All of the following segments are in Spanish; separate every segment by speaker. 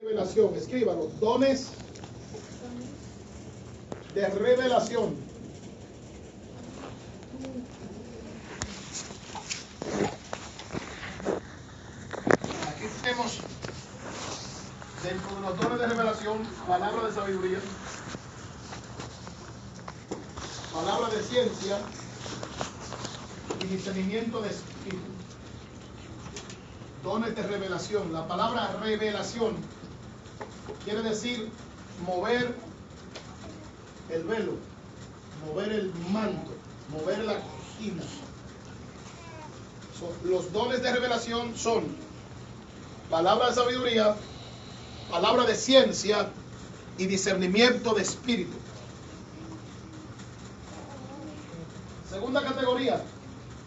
Speaker 1: Revelación, escríbalo, dones de revelación. Aquí tenemos dentro de los dones de revelación, palabra de sabiduría, palabra de ciencia y discernimiento de espíritu. Dones de revelación. La palabra revelación quiere decir mover el velo, mover el manto, mover la cortina. Los dones de revelación son palabra de sabiduría, palabra de ciencia y discernimiento de espíritu. Segunda categoría,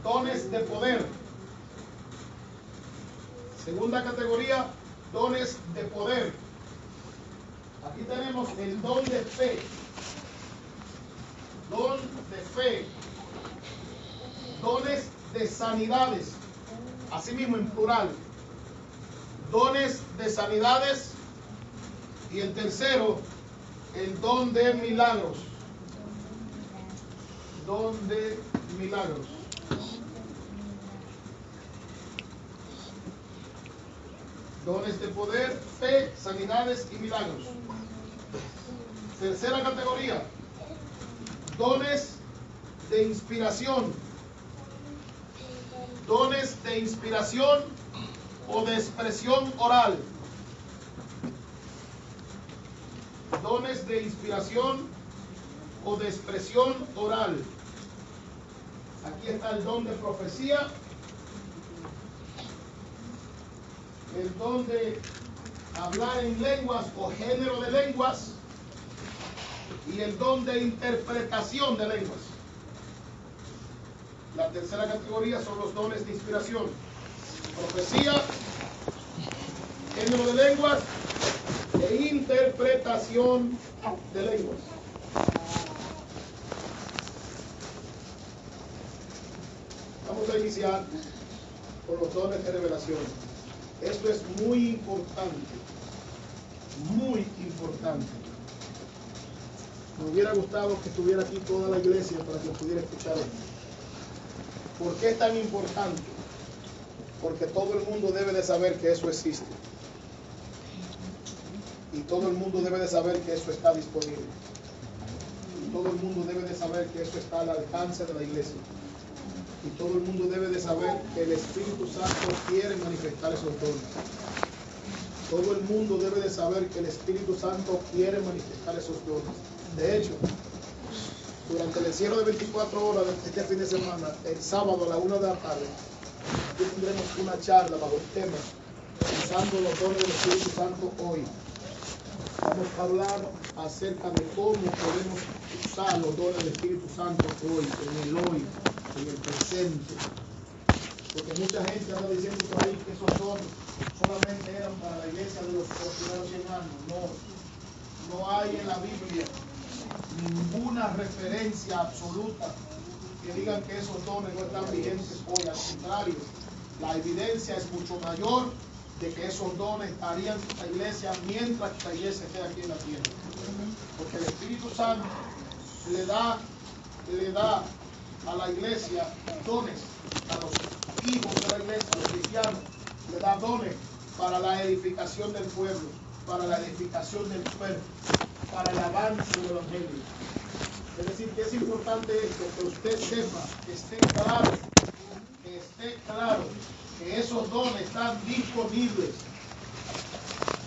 Speaker 1: dones de poder. Segunda categoría, dones de poder. Aquí tenemos el don de fe. Don de fe. Dones de sanidades. Asimismo en plural. Dones de sanidades. Y el tercero, el don de milagros. Don de milagros. Dones de poder, fe, sanidades y milagros. Tercera categoría, dones de inspiración. Dones de inspiración o de expresión oral. Dones de inspiración o de expresión oral. Aquí está el don de profecía, el don de hablar en lenguas o género de lenguas y el don de interpretación de lenguas. La tercera categoría son los dones de inspiración: profecía, género de lenguas e interpretación de lenguas. Vamos a iniciar con los dones de revelación. Esto es muy importante, muy importante. Me hubiera gustado que estuviera aquí toda la iglesia para que pudiera escuchar esto. ¿Por qué es tan importante? Porque todo el mundo debe de saber que eso existe. Y todo el mundo debe de saber que eso está disponible. Y todo el mundo debe de saber que eso está al alcance de la iglesia. Y todo el mundo debe de saber que el Espíritu Santo quiere manifestar esos dones. Todo el mundo debe de saber que el Espíritu Santo quiere manifestar esos dones. De hecho, durante el encierro de 24 horas de este fin de semana, el sábado a la 1 de la tarde, aquí tendremos una charla bajo el tema usando los dones del Espíritu Santo hoy. Vamos a hablar acerca de cómo podemos usar los dones del Espíritu Santo hoy, en el hoy, en el presente. Porque mucha gente anda diciendo por ahí que esos dones solamente eran para la iglesia de los primeros 100 años. No hay en la Biblia ninguna referencia absoluta que digan que esos dones no están vigentes hoy. Al contrario, la evidencia es mucho mayor de que esos dones estarían en la iglesia mientras que la iglesia esté aquí en la tierra. Porque el Espíritu Santo le da a la iglesia dones, a los hijos de la iglesia, a los cristianos, le da dones para la edificación del pueblo, para la edificación del cuerpo, para el avance del evangelio. Es decir, que es importante esto, que usted sepa, que esté claro que esos dones están disponibles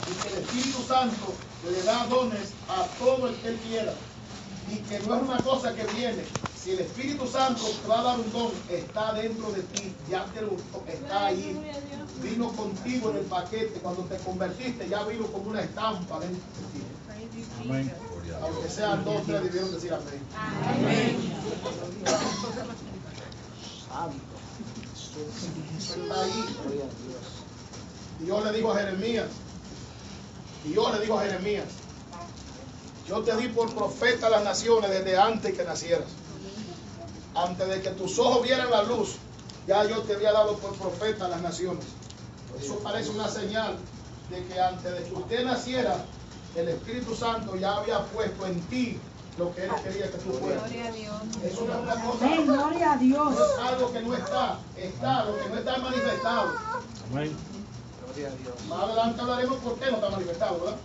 Speaker 1: y que el Espíritu Santo le da dones a todo el que él quiera y que no es una cosa que viene. Si el Espíritu Santo te va a dar un don, está dentro de ti, ya te lo está ahí, vino contigo en el paquete. Cuando te convertiste ya vino como una estampa dentro de ti. Amén. Aunque sean 2 o 3, debieron decir amén. Amén. Eso está ahí. Dios le dijo a Jeremías, yo te di por profeta a las naciones desde antes que nacieras. Antes de que tus ojos vieran la luz, ya yo te había dado por profeta a las naciones. Eso parece una señal de que antes de que usted naciera, el Espíritu Santo ya había puesto en ti lo que Él quería que tú fueras.
Speaker 2: Gloria a Dios.
Speaker 1: Eso no es una cosa.
Speaker 3: Amén, gloria a Dios.
Speaker 1: No es algo que no está. Está, lo que no está es manifestado.
Speaker 4: Amén.
Speaker 1: Más adelante hablaremos por qué no está manifestado, ¿verdad?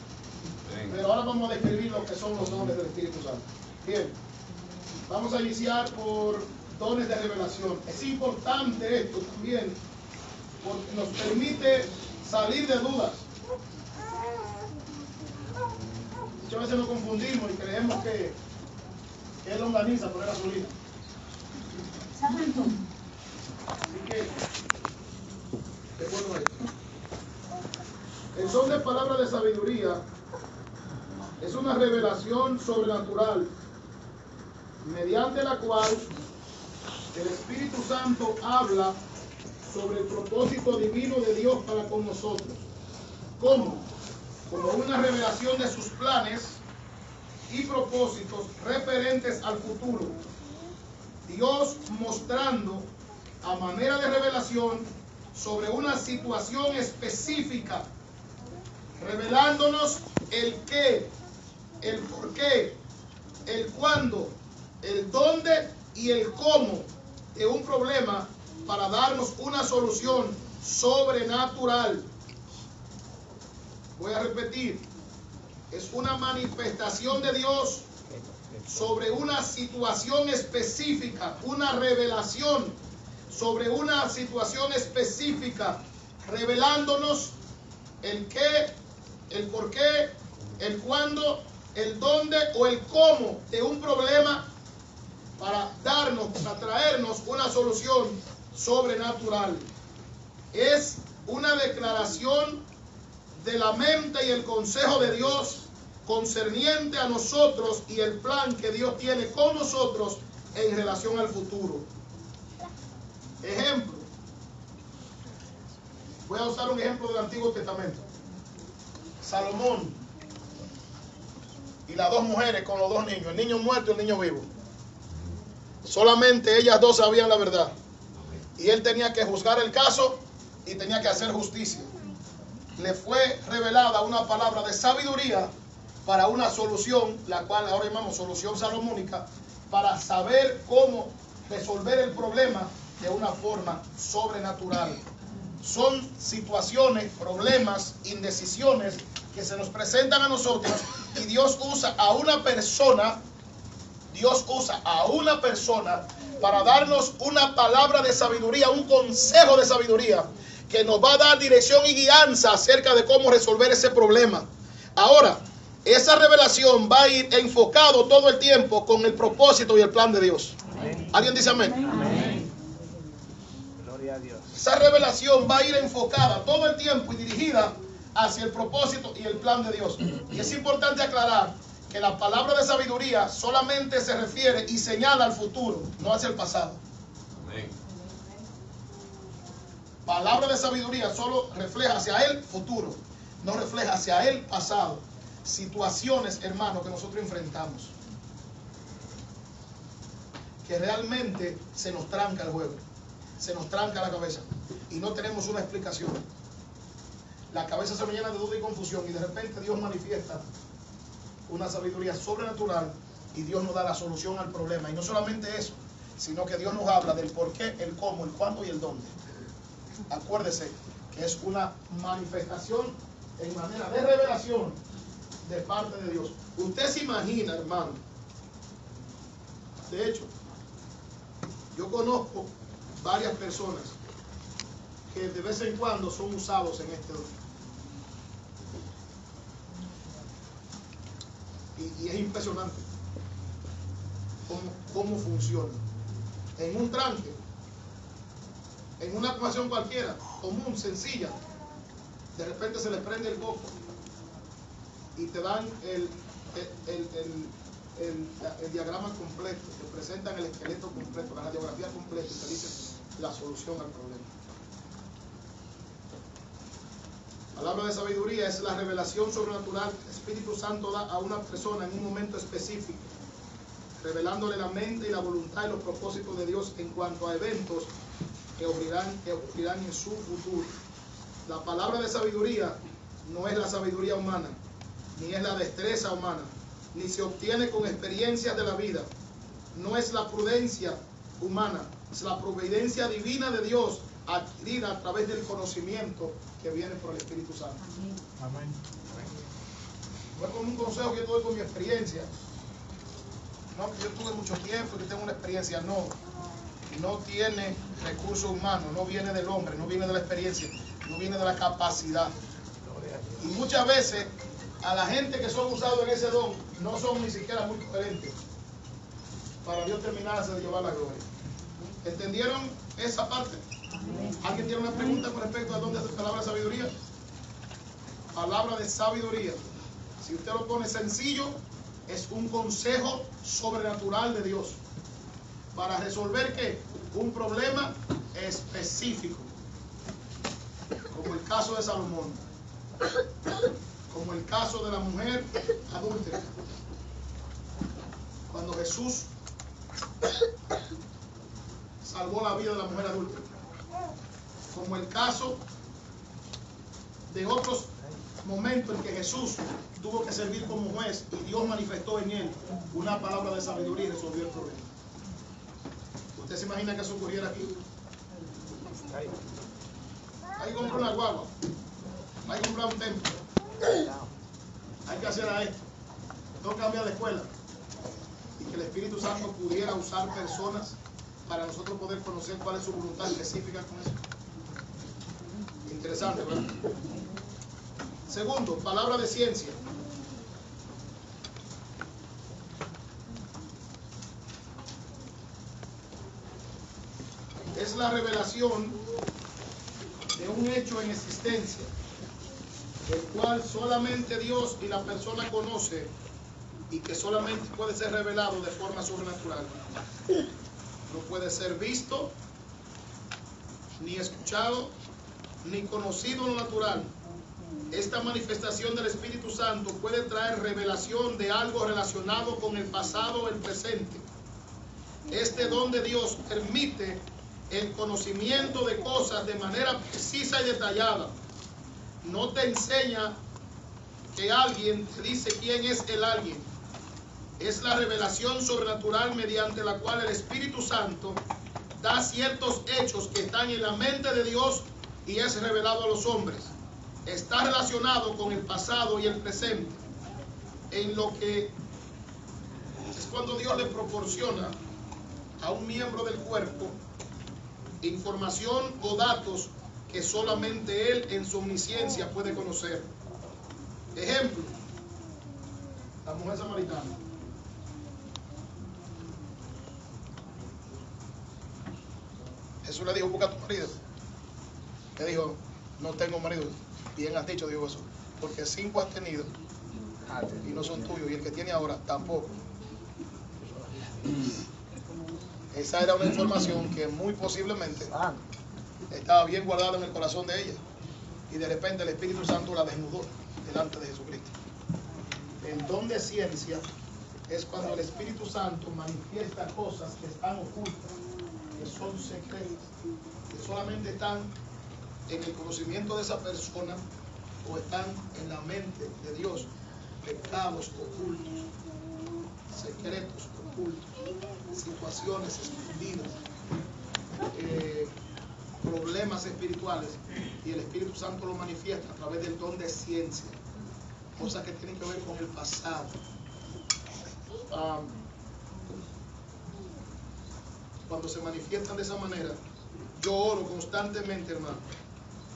Speaker 1: Pero ahora vamos a describir lo que son los dones del Espíritu Santo. Bien, vamos a iniciar por dones de revelación. Es importante esto también, porque nos permite salir de dudas. Muchas veces nos confundimos y creemos que es longaniza, pero es gasolina.
Speaker 3: Santo.
Speaker 1: Así que, qué bueno esto. El son de palabra de sabiduría es una revelación sobrenatural mediante la cual el Espíritu Santo habla sobre el propósito divino de Dios para con nosotros. ¿Cómo? Como una revelación de sus planes y propósitos referentes al futuro. Dios mostrando a manera de revelación sobre una situación específica, revelándonos el qué, el por qué, el cuándo, el dónde y el cómo de un problema para darnos una solución sobrenatural. Voy a repetir, es una manifestación de Dios sobre una situación específica, una revelación sobre una situación específica, revelándonos el qué, el por qué, el cuándo, el dónde o el cómo de un problema para darnos, para traernos una solución sobrenatural. Es una declaración de la mente y el consejo de Dios concerniente a nosotros y el plan que Dios tiene con nosotros en relación al futuro. Ejemplo. Voy a usar un ejemplo del Antiguo Testamento. Salomón y las dos mujeres con los dos niños, el niño muerto y el niño vivo. Solamente ellas dos sabían la verdad. Y él tenía que juzgar el caso y tenía que hacer justicia. Le fue revelada una palabra de sabiduría para una solución, la cual ahora llamamos solución salomónica, para saber cómo resolver el problema de una forma sobrenatural. Son situaciones, problemas, indecisiones que se nos presentan a nosotros y Dios usa a una persona, para darnos una palabra de sabiduría, un consejo de sabiduría que nos va a dar dirección y guianza acerca de cómo resolver ese problema. Ahora, esa revelación va a ir enfocado todo el tiempo con el propósito y el plan de Dios. Amén. ¿Alguien dice amén?
Speaker 4: Amén. Gloria a Dios.
Speaker 1: Esa revelación va a ir enfocada todo el tiempo y dirigida hacia el propósito y el plan de Dios. Y es importante aclarar que la palabra de sabiduría solamente se refiere y señala al futuro, no hacia el pasado.
Speaker 5: Amén.
Speaker 1: Palabra de sabiduría solo refleja hacia el futuro, no refleja hacia el pasado. Situaciones, hermanos, que nosotros enfrentamos, que realmente se nos tranca el juego, se nos tranca la cabeza y no tenemos una explicación. La cabeza se nos llena de duda y confusión y de repente Dios manifiesta una sabiduría sobrenatural y Dios nos da la solución al problema. Y no solamente eso, sino que Dios nos habla del por qué, el cómo, el cuándo y el dónde. Acuérdese que es una manifestación en manera de revelación de parte de Dios. Usted se imagina, hermano. De hecho, yo conozco varias personas que de vez en cuando son usados en este don. Y es impresionante cómo funciona. En un tranque, en una ocasión cualquiera, común, sencilla, de repente se les prende el foco y te dan el diagrama completo, te presentan el esqueleto completo, la radiografía completa y te dicen la solución al problema. Palabra de sabiduría es la revelación sobrenatural que el Espíritu Santo da a una persona en un momento específico, revelándole la mente y la voluntad y los propósitos de Dios en cuanto a eventos que ocurrirán en su futuro. La palabra de sabiduría no es la sabiduría humana, ni es la destreza humana, ni se obtiene con experiencias de la vida. No es la prudencia humana, es la providencia divina de Dios adquirida a través del conocimiento que viene por el Espíritu Santo.
Speaker 4: Amén.
Speaker 1: No es como un consejo que yo tuve con mi experiencia. No, que yo tuve mucho tiempo y que tengo una experiencia. No, no tiene recursos humanos, no viene del hombre, no viene de la experiencia, no viene de la capacidad. Y muchas veces a la gente que son usados en ese don no son ni siquiera muy coherentes para Dios terminarse de llevar la gloria. ¿Entendieron esa parte? ¿Alguien tiene una pregunta con respecto a dónde es la palabra sabiduría? Palabra de sabiduría. Si usted lo pone sencillo, es un consejo sobrenatural de Dios para resolver ¿qué? Un problema específico, como el caso de Salomón, como el caso de la mujer adúltera. Cuando Jesús salvó la vida de la mujer adúltera, como el caso de otros momentos en que Jesús tuvo que servir como juez y Dios manifestó en él una palabra de sabiduría y resolvió el problema. ¿Usted se imagina que eso ocurriera aquí? Hay que comprar una guagua, hay que comprar un templo, hay que hacer a esto, tengo que cambiar de escuela, y que el Espíritu Santo pudiera usar personas para nosotros poder conocer cuál es su voluntad específica con eso. Interesante, ¿verdad? Segundo, palabra de ciencia. Es la revelación de un hecho en existencia, el cual solamente Dios y la persona conoce y que solamente puede ser revelado de forma sobrenatural. No puede ser visto, ni escuchado, ni conocido en lo natural. Esta manifestación del Espíritu Santo puede traer revelación de algo relacionado con el pasado o el presente. Este don de Dios permite el conocimiento de cosas de manera precisa y detallada. No te enseña que alguien te dice quién es el alguien. Es la revelación sobrenatural mediante la cual el Espíritu Santo da ciertos hechos que están en la mente de Dios y es revelado a los hombres. Está relacionado con el pasado y el presente, en lo que es cuando Dios le proporciona a un miembro del cuerpo información o datos que solamente Él en su omnisciencia puede conocer. Ejemplo, la mujer samaritana. Jesús le dijo, busca a tu marido. Le dijo, no tengo marido. Bien has dicho, dijo eso, porque 5 has tenido y no son tuyos, y el que tiene ahora tampoco. Esa era una información que muy posiblemente estaba bien guardada en el corazón de ella, y de repente el Espíritu Santo la desnudó delante de Jesucristo. El don de ciencia es cuando el Espíritu Santo manifiesta cosas que están ocultas, que son secretas, que solamente están en el conocimiento de esa persona o están en la mente de Dios. Pecados ocultos, secretos ocultos, situaciones escondidas, problemas espirituales, y el Espíritu Santo lo manifiesta a través del don de ciencia, cosas que tienen que ver con el pasado. Cuando se manifiestan de esa manera, yo oro constantemente, hermano.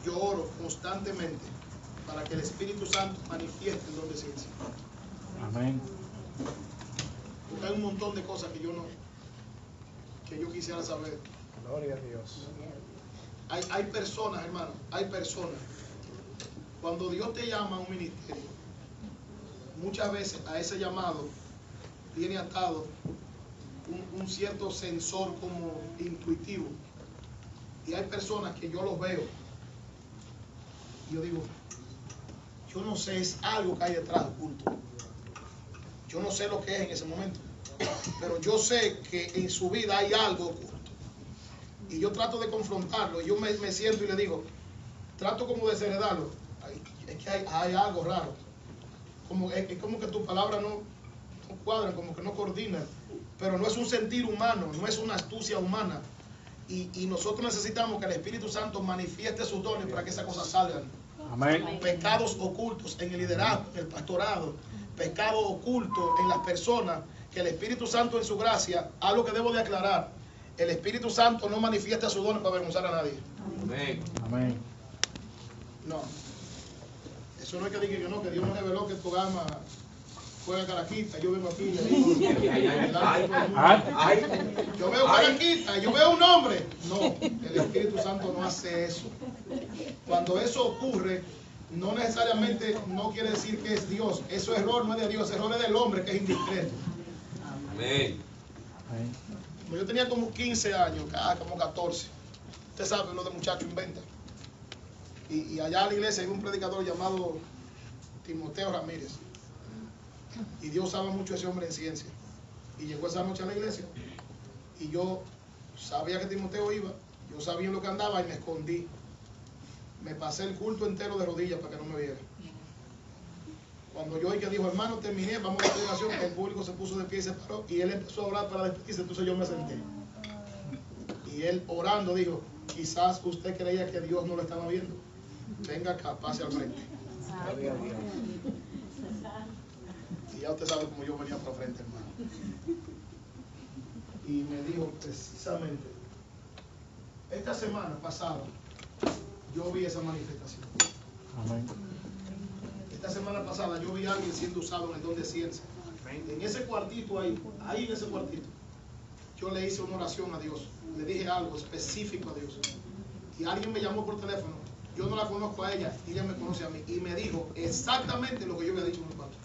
Speaker 1: Yo oro constantemente para que el Espíritu Santo manifieste el don de ciencia.
Speaker 4: Amén.
Speaker 1: Porque hay un montón de cosas que yo quisiera saber.
Speaker 4: Gloria a Dios.
Speaker 1: Hay personas, hermano, hay personas. Cuando Dios te llama a un ministerio, muchas veces a ese llamado viene atado un cierto sensor como intuitivo. Y hay personas que yo los veo y yo digo, yo no sé, es algo que hay detrás oculto. Yo no sé lo que es en ese momento, pero yo sé que en su vida hay algo oculto. Y yo trato de confrontarlo, y yo me siento y le digo, trato como de desheredarlo. es que hay algo raro. Es como que tu palabra no cuadra, como que no coordina. Pero no es un sentir humano, no es una astucia humana. Y nosotros necesitamos que el Espíritu Santo manifieste sus dones para que esas cosas salgan.
Speaker 4: Amén.
Speaker 1: Pecados ocultos en el liderazgo, en el pastorado, pecados ocultos en las personas, que el Espíritu Santo en su gracia, algo que debo de aclarar, el Espíritu Santo no manifiesta sus dones para avergonzar a nadie.
Speaker 2: Amén.
Speaker 4: Amén.
Speaker 1: No. Eso no es que diga que no, que Dios me reveló que tu gama juega Caraquita. Yo vengo aquí y le digo, yo veo Caraquita, yo veo un hombre. No, el Espíritu Santo no hace eso. Cuando eso ocurre, no necesariamente no quiere decir que es Dios. Eso error no es de Dios, error es del hombre que es indiscreto.
Speaker 2: Amén.
Speaker 1: Yo tenía como 15 años, como 14. Usted sabe, uno de muchachos inventa. Y allá en la iglesia hay un predicador llamado Timoteo Ramírez. Y Dios usaba mucho a ese hombre en ciencia. Y llegó esa noche a la iglesia. Y yo sabía que Timoteo iba. Yo sabía en lo que andaba y me escondí. Me pasé el culto entero de rodillas para que no me viera. Cuando yo oí que dijo, hermano, terminé, vamos a la predicación, el público se puso de pie y se paró. Y él empezó a orar para despedirse. Entonces yo me senté. Y él orando dijo, quizás usted creía que Dios no lo estaba viendo. Venga acá, pase al frente. Y ya usted sabe cómo yo venía para frente, hermano. Y me dijo precisamente, esta semana pasada, yo vi esa manifestación.
Speaker 4: Amén.
Speaker 1: Esta semana pasada yo vi a alguien siendo usado en el don de ciencia. En ese cuartito ahí en ese cuartito, yo le hice una oración a Dios. Le dije algo específico a Dios. Y alguien me llamó por teléfono. Yo no la conozco a ella, ella me conoce a mí. Y me dijo exactamente lo que yo había dicho en el cuarto.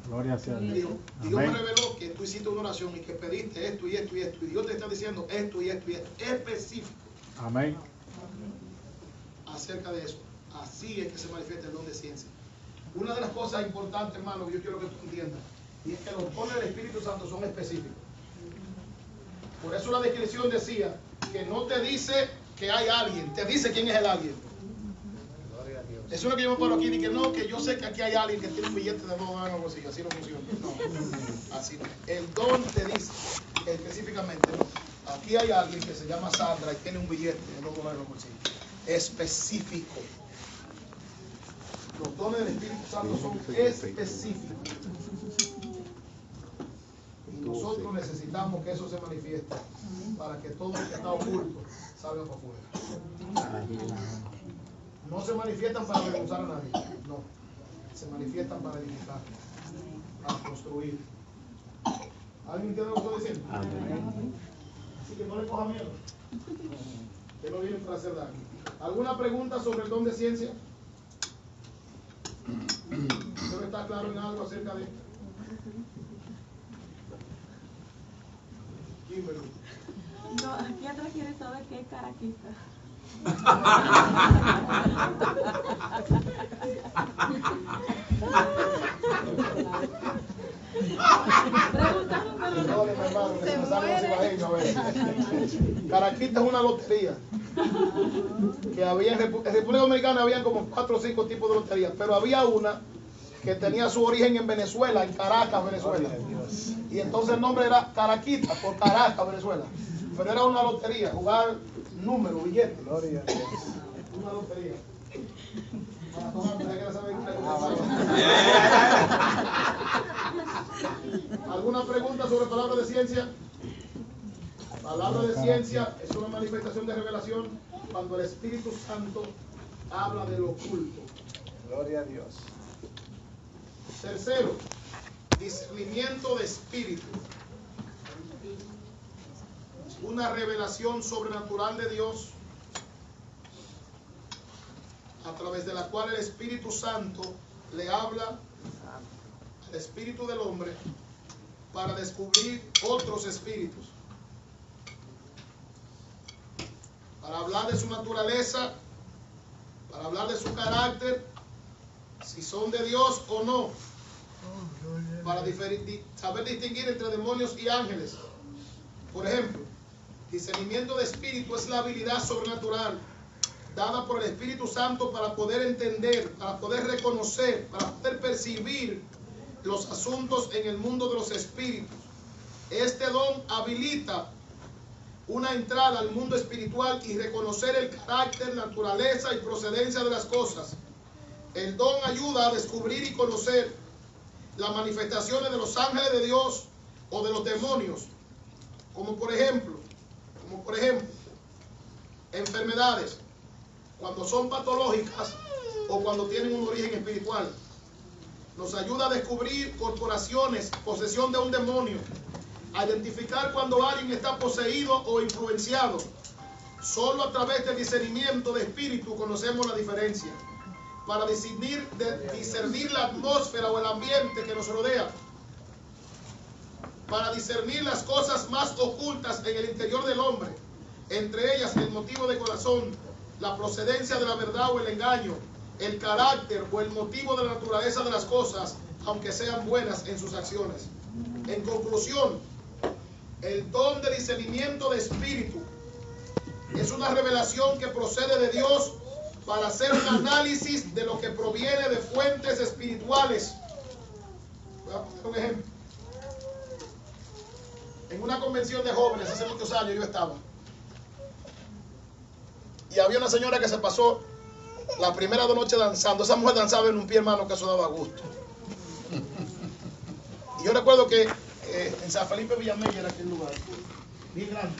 Speaker 4: Gloria sea a
Speaker 1: Me
Speaker 4: Dios.
Speaker 1: dijo, Dios me reveló que tú hiciste una oración y que pediste esto y esto y esto. Y Dios te está diciendo esto y esto y esto. Específico.
Speaker 4: Amén.
Speaker 1: Acerca de eso. Así es que se manifiesta el don de ciencia. Una de las cosas importantes, hermano, que yo quiero que tú entiendas, y es que los dones del Espíritu Santo son específicos. Por eso la descripción decía que no te dice que hay alguien, te dice quién es el alguien. Eso no es que yo me paro aquí y que no, que yo sé que aquí hay alguien que tiene un billete de $2 o algo así, así no funciona. No, así no. El don te dice específicamente, no, aquí hay alguien que se llama Sandra y tiene un billete de $2 en los bolsillos. Específico. Los dones del Espíritu Santo son específicos. Y nosotros necesitamos que eso se manifieste para que todo lo que está oculto salga para afuera. No se manifiestan para avergonzar a nadie, no. Se manifiestan para edificar, para construir. ¿Alguien entiende lo que estoy diciendo? Así que no le coja miedo. Que no vienen para hacer daño. ¿Alguna pregunta sobre el don de ciencia? ¿Usted está claro en algo acerca de esto? Kimberly.
Speaker 5: No, aquí atrás quiere saber qué es Caraquita.
Speaker 1: Caraquita es una lotería que había en República Dominicana. Habían como 4 o 5 tipos de loterías, pero había una que tenía su origen en Venezuela, en Caracas, Venezuela, y entonces el nombre era Caraquita por Caracas, Venezuela, pero era una lotería, jugar números, billetes. Una lotería. ¿Alguna pregunta sobre palabra de ciencia? Palabra de ciencia es una manifestación de revelación cuando el Espíritu Santo habla de lo oculto.
Speaker 4: Gloria a Dios.
Speaker 1: Tercero, discernimiento de espíritu. Una revelación sobrenatural de Dios a través de la cual el Espíritu Santo le habla al espíritu del hombre para descubrir otros espíritus, para hablar de su naturaleza, para hablar de su carácter, si son de Dios o no, para saber distinguir entre demonios y ángeles. Por ejemplo, discernimiento de espíritu es la habilidad sobrenatural dada por el Espíritu Santo para poder entender, para poder reconocer, para poder percibir los asuntos en el mundo de los espíritus. Este don habilita una entrada al mundo espiritual y reconocer el carácter, naturaleza y procedencia de las cosas. El don ayuda a descubrir y conocer las manifestaciones de los ángeles de Dios o de los demonios, como por ejemplo, enfermedades, cuando son patológicas o cuando tienen un origen espiritual. Nos ayuda a descubrir corporaciones, posesión de un demonio, a identificar cuando alguien está poseído o influenciado. Solo a través del discernimiento de espíritu conocemos la diferencia. Para discernir la atmósfera o el ambiente que nos rodea. Para discernir las cosas más ocultas en el interior del hombre. Entre ellas el motivo de corazón, la procedencia de la verdad o el engaño, el carácter o el motivo de la naturaleza de las cosas, aunque sean buenas en sus acciones. En conclusión, el don de discernimiento de espíritu es una revelación que procede de Dios para hacer un análisis de lo que proviene de fuentes espirituales. Voy a poner un ejemplo. En una convención de jóvenes hace muchos años yo estaba. Y había una señora que se pasó la primera noche danzando. Esa mujer danzaba en un pie, hermano, que eso daba gusto. Y yo recuerdo que en San Felipe Villamella era aquel lugar, bien grande.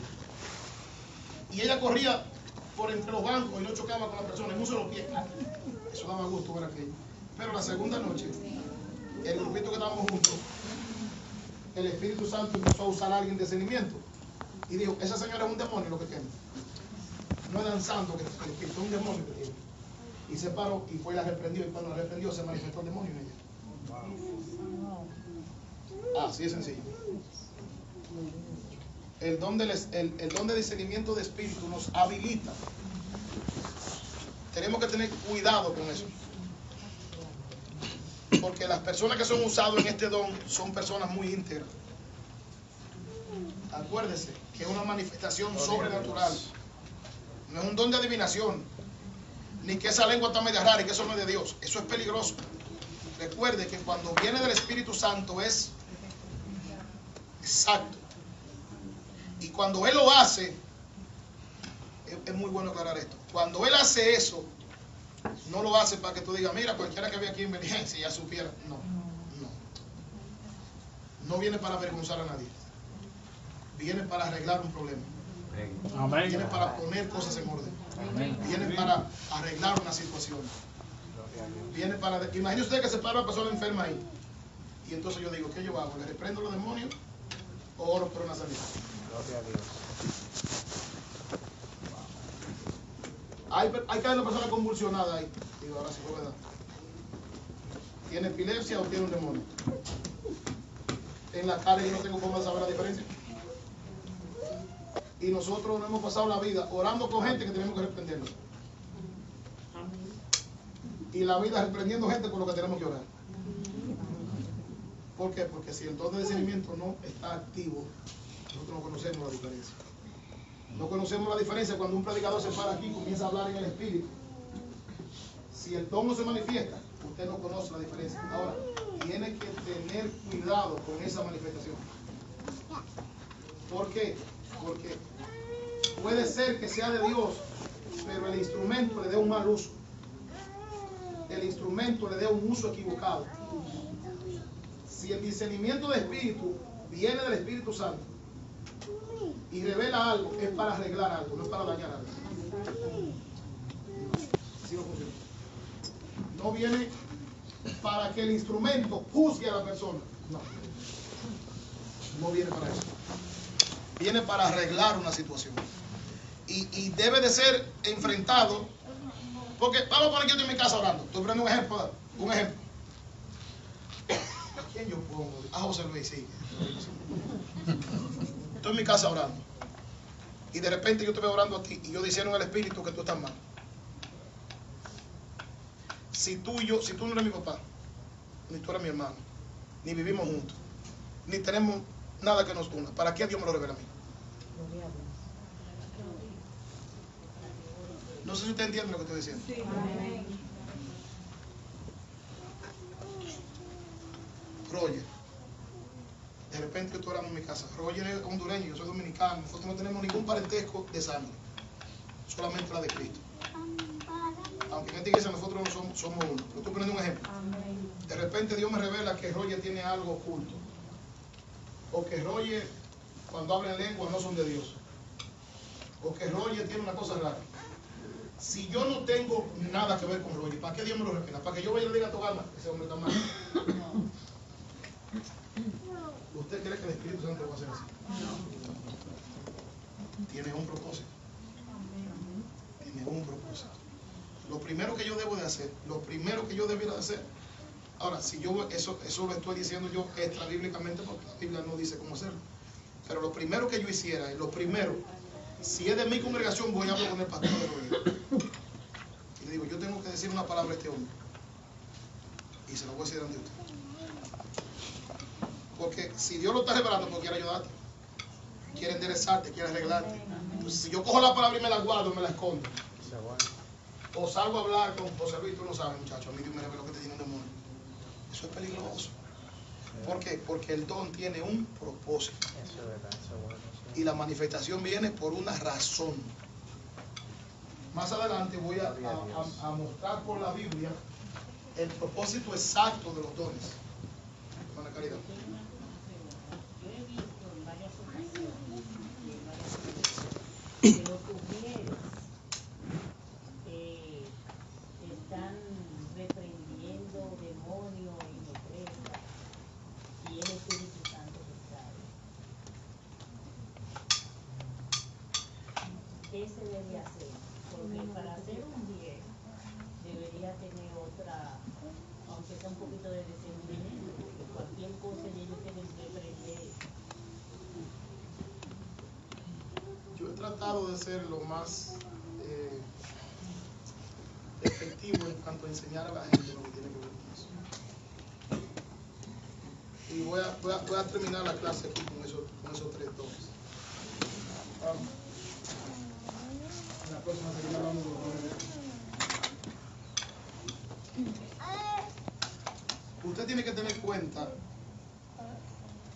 Speaker 1: Y ella corría por entre los bancos y no chocaba con la persona en un solo pie. Eso daba gusto ver aquello. Pero la segunda noche, el grupito que estábamos juntos, el Espíritu Santo empezó a usar a alguien de discernimiento. Y dijo, esa señora es un demonio lo que tiene. No es danzando, que el Espíritu es un demonio que tiene. Y se paró y fue y la reprendió. Y cuando la reprendió se manifestó el demonio en ella. Así es sencillo. El don de discernimiento de espíritu nos habilita. Tenemos que tener cuidado con eso. Porque las personas que son usadas en este don son personas muy íntegras. Acuérdese que es una manifestación sobrenatural. No es un don de adivinación. Ni que esa lengua está media rara y que eso no es de Dios. Eso es peligroso. Recuerde que cuando viene del Espíritu Santo es exacto. Y cuando Él lo hace, es muy bueno aclarar esto. Cuando Él hace eso, no lo hace para que tú digas, mira, cualquiera que ve aquí en Beligense ya supiera. No, no. No viene para avergonzar a nadie. Viene para arreglar un problema.
Speaker 4: Amén.
Speaker 1: Viene para poner cosas en orden.
Speaker 4: Amén.
Speaker 1: Viene para arreglar una situación. Viene para... Imagine usted que se para una persona enferma ahí. Y entonces yo digo, ¿qué yo hago? ¿Le reprendo los demonios o oro por una sanidad?
Speaker 4: Gloria a Dios.
Speaker 1: Hay que haber una persona convulsionada ahí. Digo, ahora sí fue verdad. ¿Tiene epilepsia o tiene un demonio? En la cara yo no tengo forma de saber la diferencia. Y nosotros nos hemos pasado la vida orando con gente que tenemos que reprenderlo. Y la vida reprendiendo gente por lo que tenemos que orar. ¿Por qué? Porque si el don de discernimiento no está activo, nosotros no conocemos la diferencia. No conocemos la diferencia cuando un predicador se para aquí y comienza a hablar en el Espíritu. Si el don no se manifiesta, usted no conoce la diferencia. Ahora, tiene que tener cuidado con esa manifestación. ¿Por qué? Porque puede ser que sea de Dios, pero el instrumento le dé un mal uso. El instrumento le dé un uso equivocado. Si el discernimiento de espíritu viene del Espíritu Santo y revela algo, es para arreglar algo, no es para dañar algo. Así no funciona. No viene para que el instrumento juzgue a la persona. No. No viene para eso. Viene para arreglar una situación. Y debe de ser enfrentado. Porque vamos a poner que yo estoy en mi casa orando. Estoy poniendo un ejemplo. ¿A quién yo pongo? A José Luis, sí. Estoy en mi casa orando. Y de repente yo te veo orando a ti. Y yo diciendo en el espíritu que tú estás mal. Si tú no eres mi papá, ni tú eres mi hermano, ni vivimos juntos, ni tenemos nada que nos una, ¿para qué Dios me lo revela a mí? No sé si usted entiende lo que estoy diciendo.
Speaker 5: Sí.
Speaker 1: Roger. De repente tú éramos en mi casa. Roger es hondureño, yo soy dominicano. Nosotros no tenemos ningún parentesco de sangre. Solamente la de Cristo. Aunque en esta iglesia nosotros no somos uno. Pero estoy poniendo un ejemplo. De repente Dios me revela que Roger tiene algo oculto. O que Roger, cuando habla en lengua, no son de Dios. O que Roger tiene una cosa rara. Si yo no tengo nada que ver con Roger, ¿para qué Dios me lo revela? ¿Para que yo vaya y le diga a tu alma, ese hombre está mal? ¿Usted cree que el Espíritu Santo va a hacer así? Tiene un propósito. Tiene un propósito. Lo primero que yo debo de hacer, lo primero que yo debiera de hacer, ahora, si yo eso lo estoy diciendo yo extra bíblicamente, porque la Biblia no dice cómo hacerlo, pero lo primero que yo hiciera, lo primero, si es de mi congregación, voy a hablar con el pastor de Rodríguez y le digo, yo tengo que decir una palabra a este hombre y se lo voy a decir delante de usted, porque si Dios lo está revelando, porque quiere ayudarte, quiere enderezarte, quiere arreglarte. Entonces, si yo cojo la palabra y me la guardo, me la escondo, o salgo a hablar con José Luis, tú no sabes, muchacho, a mí Dios me reveló que te tiene un demonio. Eso es peligroso. ¿Por qué? Porque el don tiene un propósito. Y la manifestación viene por una razón. Más adelante voy a mostrar por la Biblia el propósito exacto de los dones. Con la caridad.
Speaker 6: Yo he visto en varias ocasiones que los mujeres están reprendiendo demonios y opresas y el Espíritu Santo que sabe. ¿Qué se debe hacer? Porque para hacer un bien debería tener otra, aunque sea un poquito de discernimiento, porque cualquier cosa ellos tienen que aprender.
Speaker 1: Yo he tratado de ser lo más efectivo en cuanto a enseñar a la gente lo que tiene que ver con eso. Y voy a terminar la clase aquí con esos 3 dones. En la próxima seguiré hablando de los dones. Usted tiene que tener cuenta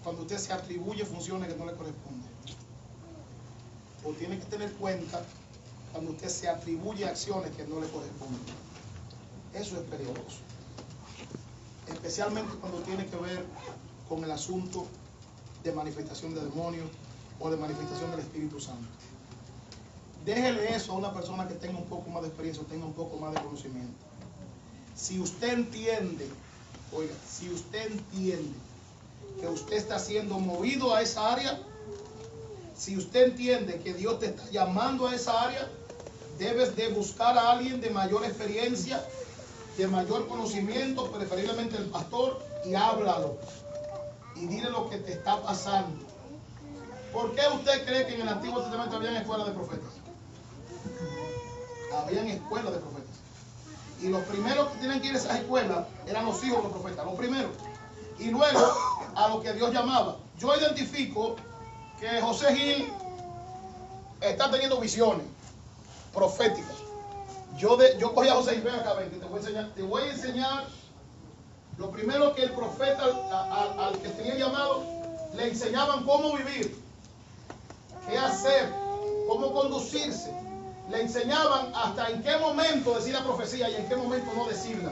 Speaker 1: cuando usted se atribuye funciones que no le corresponden. O tiene que tener cuenta cuando usted se atribuye acciones que no le corresponden. Eso es peligroso. Especialmente cuando tiene que ver con el asunto de manifestación de demonios o de manifestación del Espíritu Santo. Déjele eso a una persona que tenga un poco más de experiencia o tenga un poco más de conocimiento. Si usted entiende, oiga, si usted entiende que usted está siendo movido a esa área, si usted entiende que Dios te está llamando a esa área, debes de buscar a alguien de mayor experiencia, de mayor conocimiento, preferiblemente el pastor, y háblalo. Y dile lo que te está pasando. ¿Por qué usted cree que en el Antiguo Testamento habían escuelas de profetas? Habían escuelas de profetas. Y los primeros que tienen que ir a esas escuelas eran los hijos de los profetas, los primeros. Y luego a los que Dios llamaba. Yo identifico que José Gil está teniendo visiones proféticas. Yo cogí a José Gil, ven acá, ven, que te voy a enseñar lo primero que el profeta al que tenía llamado le enseñaban cómo vivir, qué hacer, cómo conducirse. Le enseñaban hasta en qué momento decir la profecía y en qué momento no decirla.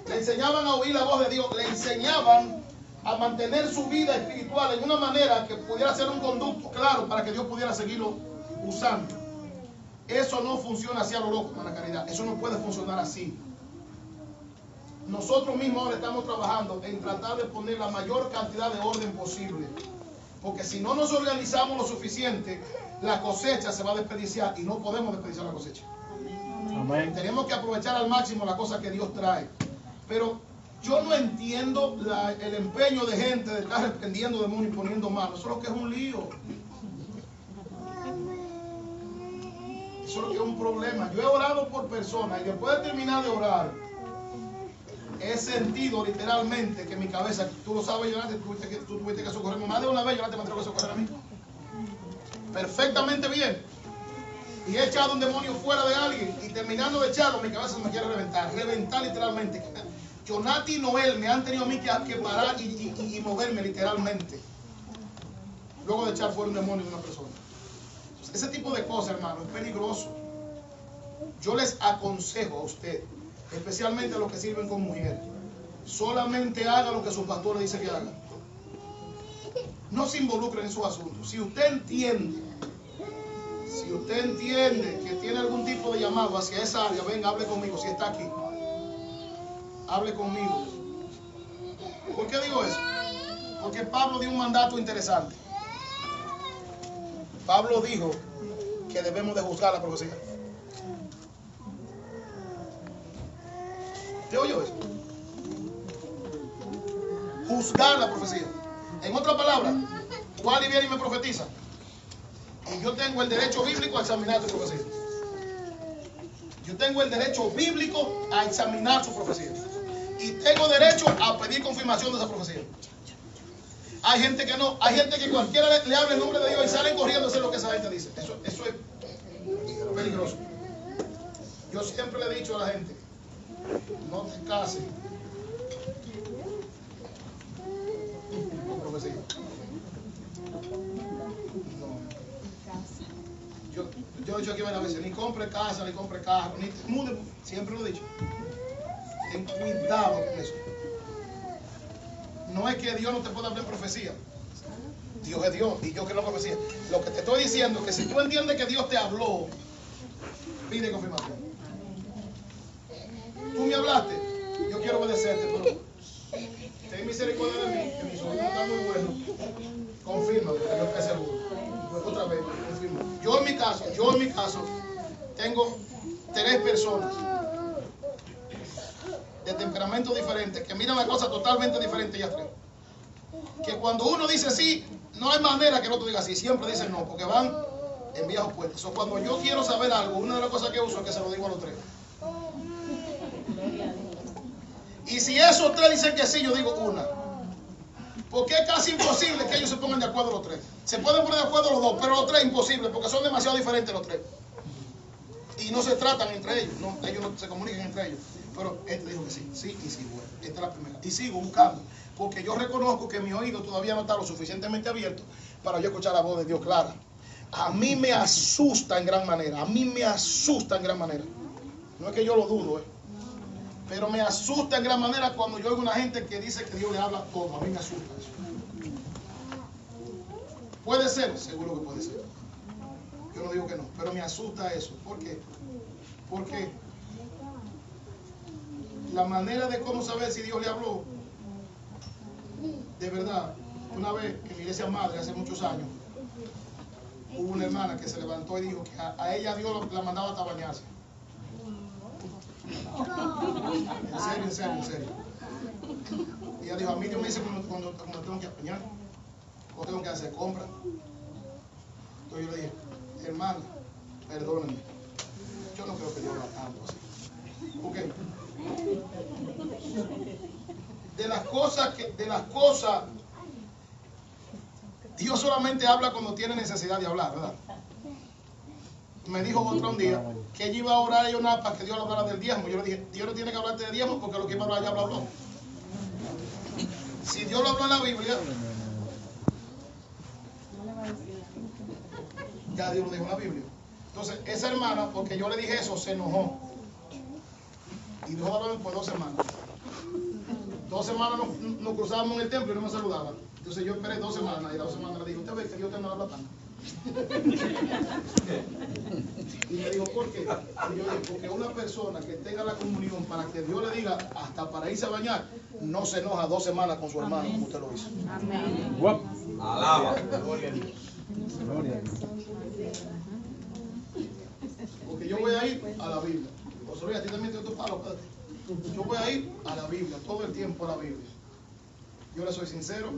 Speaker 1: Le enseñaban a oír la voz de Dios, le enseñaban a mantener su vida espiritual en una manera que pudiera ser un conducto claro para que Dios pudiera seguirlo usando. Eso no funciona así a lo loco, hermana Caridad. Eso no puede funcionar así. Nosotros mismos ahora estamos trabajando en tratar de poner la mayor cantidad de orden posible. Porque si no nos organizamos lo suficiente, la cosecha se va a desperdiciar y no podemos desperdiciar la cosecha.
Speaker 4: Amén.
Speaker 1: Tenemos que aprovechar al máximo las cosas que Dios trae. Pero yo no entiendo el empeño de gente de estar reprendiendo demonios y poniendo manos. Eso es lo que es un lío. Eso es lo que es un problema. Yo he orado por personas y después de terminar de orar, he sentido literalmente que mi cabeza, tú lo sabes, Jonathan, tú tuviste que socorrerme más de una vez, Jonathan me tuvo que socorrer a mí. Perfectamente bien. y he echado un demonio fuera de alguien y terminando de echarlo, mi cabeza me quiere reventar literalmente. Jonati y Noel me han tenido a mí que parar y moverme literalmente, luego de echar fuera un demonio de una persona. Ese tipo de cosas, hermano, es peligroso. Yo les aconsejo a usted, especialmente a los que sirven con mujeres, solamente haga lo que su pastor le dice que haga. No se involucren en sus asuntos. Si usted entiende que tiene algún tipo de llamado hacia esa área, venga, hable conmigo. Si está aquí, hable conmigo. ¿Por qué digo eso? Porque Pablo dio un mandato interesante. Pablo dijo que debemos de juzgar la profecía. ¿Te oyó eso? Juzgar la profecía. En otras palabras, Wally viene y me profetiza. Y yo tengo el derecho bíblico a examinar su profecía. Yo tengo el derecho bíblico a examinar su profecía. Y tengo derecho a pedir confirmación de esa profecía. Hay gente que no. Hay gente que cualquiera le habla el nombre de Dios y salen corriendo a hacer lo que esa gente dice. Eso es peligroso. Yo siempre le he dicho a la gente, no te cases con profecía. Yo he dicho aquí varias veces, ni compre casa, ni compre carro, ni te mude, siempre lo he dicho. Ten cuidado con eso. No es que Dios no te pueda hablar profecía. Dios es Dios y yo creo en profecía. Lo que te estoy diciendo es que si tú entiendes que Dios te habló, pide confirmación. Tú me hablaste, yo quiero obedecerte, pero ten misericordia de mí, que mi sobrino está muy bueno. Confirma, porque yo estoy seguro. Otra vez, confirma. Yo en mi caso, tengo 3 personas de temperamento diferentes que miran la cosa totalmente diferente, ya 3. Que cuando uno dice sí, no hay manera que el otro diga sí, siempre dicen no, porque van en vías opuestas. O cuando yo quiero saber algo, una de las cosas que uso es que se lo digo a los 3. Y si esos 3 dicen que sí, yo digo una. Porque es casi imposible que ellos se pongan de acuerdo los 3. Se pueden poner de acuerdo los 2, pero los 3 es imposible, porque son demasiado diferentes los 3. Y no se tratan entre ellos, ellos no se comunican entre ellos. Pero este dijo que sí, sí y sí, bueno, esta es la primera. Y sigo buscando, porque yo reconozco que mi oído todavía no está lo suficientemente abierto para yo escuchar la voz de Dios clara. A mí me asusta en gran manera, No es que yo lo dudo, pero me asusta en gran manera cuando yo oigo una gente que dice que Dios le habla todo. A mí me asusta eso. Puede ser, seguro que puede ser. Yo no digo que no, pero me asusta eso. ¿Por qué? Porque la manera de cómo saber si Dios le habló, de verdad, una vez en mi iglesia madre, hace muchos años, hubo una hermana que se levantó y dijo que a ella Dios la mandaba hasta bañarse. En serio. Y ella dijo, a mí Dios me dice cuando tengo que bañar, o tengo que hacer compras. Entonces yo le dije, hermana, perdónenme, yo no creo que Dios haga tanto así. ¿Por qué? De las cosas, Dios solamente habla cuando tiene necesidad de hablar, ¿verdad? Me dijo otra un día que ella iba a orar a Jonás para que Dios le hablara del diezmo. Yo le dije, Dios no tiene que hablarte de diezmo porque lo que iba a hablar ya lo habló. Si Dios lo habló en la Biblia, ya Dios lo dijo en la Biblia. Entonces, esa hermana, porque yo le dije eso, se enojó. Y dejó de hablarme por 2 semanas. 2 semanas nos cruzábamos en el templo y no me saludaba. Entonces yo esperé 2 semanas y las 2 semanas le digo, ¿usted ve que Dios te no habla tanto? Y me dijo, ¿por qué? Y yo dije, porque una persona que tenga la comunión para que Dios le diga hasta para irse a bañar, no se enoja 2 semanas con su hermano como usted lo hizo.
Speaker 5: Amén.
Speaker 2: Alaba.
Speaker 4: Gloria a Dios. Gloria a Dios.
Speaker 1: Porque yo voy a ir a la Biblia. José, a ti también te doy tu palo, padre. Yo voy a ir a la Biblia, todo el tiempo a la Biblia. Yo le soy sincero,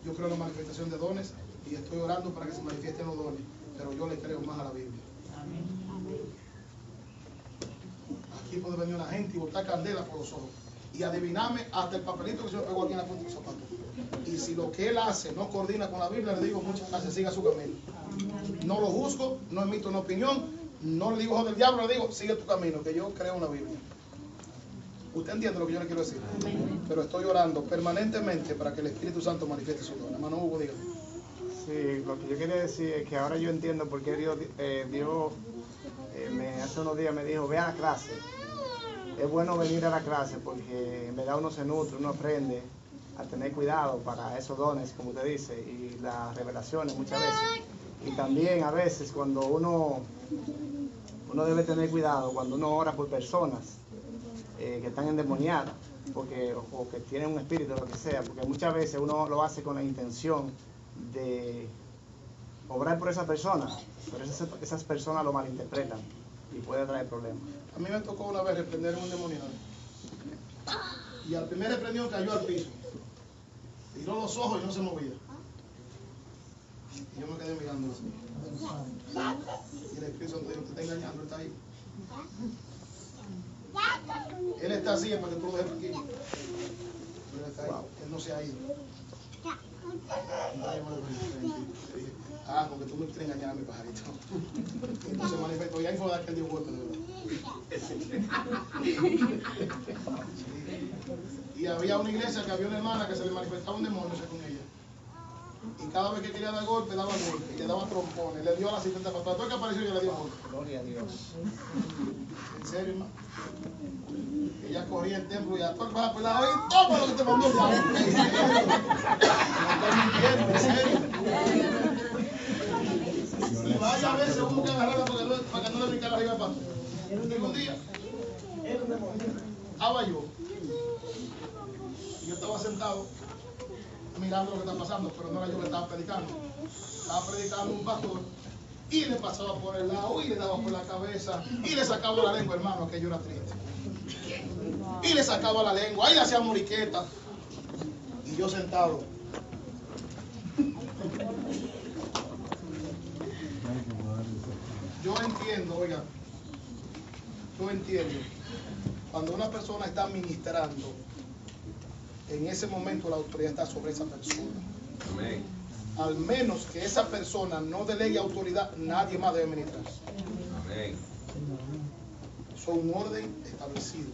Speaker 1: yo creo en la manifestación de dones y estoy orando para que se manifiesten los dones, pero yo le creo más a la Biblia. Aquí puede venir una gente y botar candela por los ojos y adivinarme hasta el papelito que se me pegó aquí en la punta del zapato. Y si lo que él hace no coordina con la Biblia, le digo muchas gracias, siga su camino. No lo juzgo, no emito una opinión, No le digo hijo del diablo, le digo sigue tu camino, que yo creo en la Biblia. Usted entiende lo que yo le quiero decir. Pero estoy orando permanentemente para que el Espíritu Santo manifieste su don. Hermano Hugo, dígame.
Speaker 4: Sí, lo que yo quería decir es que ahora yo entiendo por qué Dios, hace unos días me dijo, ve a la clase. Es bueno venir a la clase porque en verdad uno se nutre, uno aprende a tener cuidado para esos dones, como usted dice, y las revelaciones muchas veces. Y también a veces cuando uno debe tener cuidado cuando uno ora por personas que están endemoniadas o que tienen un espíritu o lo que sea, porque muchas veces uno lo hace con la intención de obrar por esa persona, pero esas personas lo malinterpretan y puede traer problemas.
Speaker 1: A mí me tocó una vez reprender un endemoniado. Y al primer reprendión cayó al piso. Tiró los ojos y no se movía. Y yo me quedé mirándolo así. Y el Espíritu Santo dijo, te está engañando, él está ahí. Él está así, es para que tú lo dejes tranquilo. Pero él está ahí, él no se ha ido. Ah, porque tú me quieres engañar a mi pajarito. Entonces manifestó, y ahí fue que él dio golpe de verdad. Y había una iglesia que había una hermana que se le manifestaba un demonio con ella. Y cada vez que quería dar golpe, daba golpe, y le daba trompones, le dio a la asistente para todo el que apareció ya le dio golpe.
Speaker 4: Gloria a Dios.
Speaker 1: ¿En serio, hermano? Ella corría el templo y a todo el baja pelado y toma lo que te mandó el diablo. No estoy mintiendo, en serio. Y vaya a veces hubo que agarrarla para que no le brincara arriba al pasto. Y un día, estaba yo. Y yo estaba sentado mirando lo que estaba pasando, pero no era yo que estaba predicando. Estaba predicando un pastor y le pasaba por el lado y le daba por la cabeza y le sacaba la lengua, hermano, que yo era triste. Y le sacaba la lengua, ahí le hacía moriqueta. Y yo sentado. Yo entiendo, oiga, yo entiendo. Cuando una persona está ministrando, en ese momento la autoridad está sobre esa persona.
Speaker 2: Amén.
Speaker 1: Al menos que esa persona no delegue autoridad, nadie más debe ministrar.
Speaker 2: Amén.
Speaker 1: Eso es un orden establecido.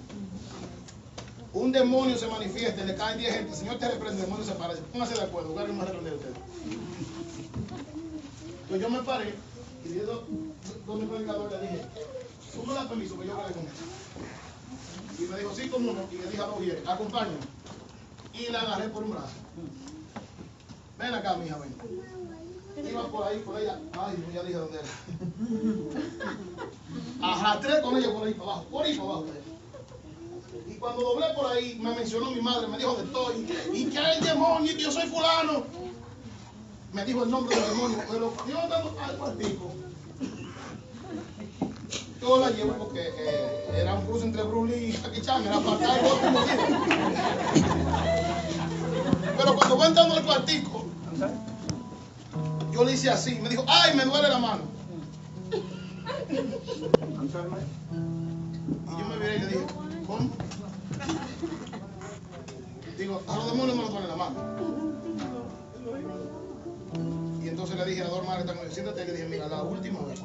Speaker 1: Un demonio se manifiesta, le caen 10 gente, el Señor te reprende, el demonio se para, póngase de acuerdo, lugar que me reprende a usted. Entonces yo me paré y dije dos mis predicadores, le dije, tú me das permiso que yo hable con él. Y me dijo, sí, como uno, y le dije a Rogier, acompáñame. Y la agarré por un brazo. Ven acá, mija, ven. Iba por ahí, por ella. Ay, ya dije dónde era. Arrastré con ella por ahí para abajo, por ahí para abajo. Y cuando doblé por ahí, me mencionó mi madre, me dijo de todo. ¿Y qué es el demonio? Y que yo soy fulano. Me dijo el nombre del demonio. Me lo dio dando al cuartico. Yo la llevo porque era un cruce entre Bruce Lee y Jackie Chan, era para acá y otro morir. Pero cuando voy entrando al cuartico, yo le hice así, me dijo, ay, me duele la mano. Y yo me viré y le dije, ¿cómo? Digo, a los demonios no les duele la mano. Y entonces le dije a la madre, siéntate, y le dije, mira, la última vez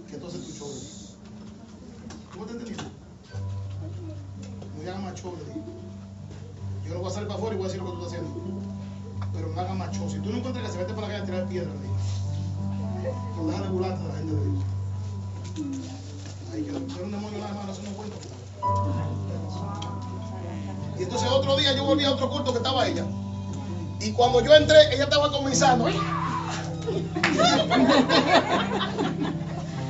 Speaker 1: que entonces tu show, ¿cómo te entendiste? No hagas más show, le dije. Yo no voy a salir para afuera y voy a decir lo que tú estás haciendo. Pero no hagas más show. Si tú no encuentras que se mete para la calle a tirar piedras, le dije. No deja regularte a la gente de Dios. Ay, yo era un demonio nada más, no se me cuenta. Y entonces otro día yo volví a otro culto que estaba ella. Y cuando yo entré, ella estaba comenzando.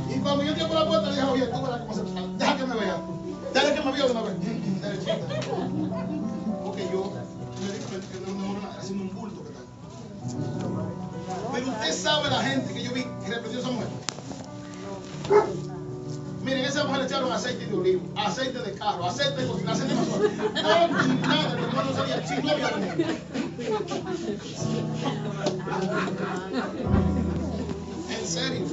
Speaker 1: Y cuando yo entré por la puerta, le dije, oye, tú verás cómo se está. Deja que me vea. Deja que me vea de una vez. Derechita. Porque yo me di cuenta que era un demonio haciendo un bulto que tal. Pero usted sabe la gente que yo vi que reprendió a esa mujer. Miren, esa mujer le echaron aceite de olivo, aceite de carro, aceite de cocina, aceite de motor. No, nada, el hermano salía sin novia de mujer. En serio.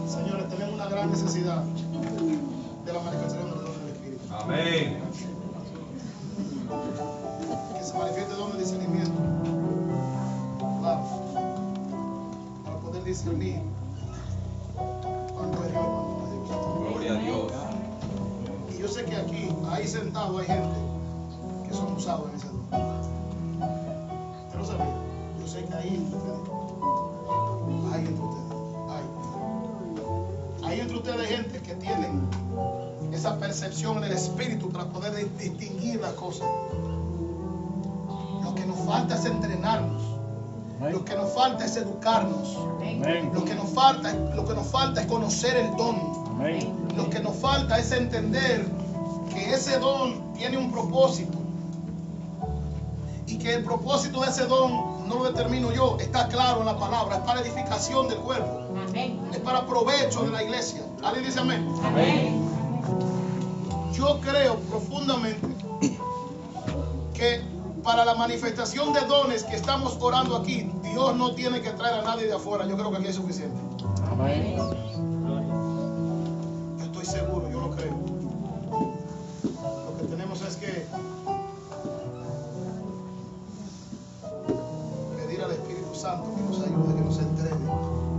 Speaker 1: Señores, tenemos una gran necesidad de la manifestación del don del Espíritu.
Speaker 2: Amén.
Speaker 1: Que se manifieste el don del discernimiento. Claro. discernir cuando es Dios, cuando no es Dios.
Speaker 2: Gloria a Dios.
Speaker 1: Y yo sé que aquí, ahí sentado, hay gente que son usados en ese don. ¿Usted lo sabía? Yo sé que ahí entre ustedes, hay entre ustedes gente que tienen esa percepción en el espíritu para poder distinguir las cosas. Lo que nos falta es entrenarnos. Lo que nos falta es educarnos. Lo que nos falta es conocer el don. Lo que nos falta es entender que ese don tiene un propósito. Y que el propósito de ese don no lo determino yo, está claro en la palabra, es para edificación del cuerpo. Es para provecho de la iglesia. ¿Alguien dice amén? Yo creo profundamente que para la manifestación de dones que estamos orando aquí, Dios no tiene que traer a nadie de afuera. Yo creo que aquí es suficiente. Yo estoy seguro, yo lo creo. Lo que tenemos es que pedir al Espíritu Santo que nos ayude, que nos entrene.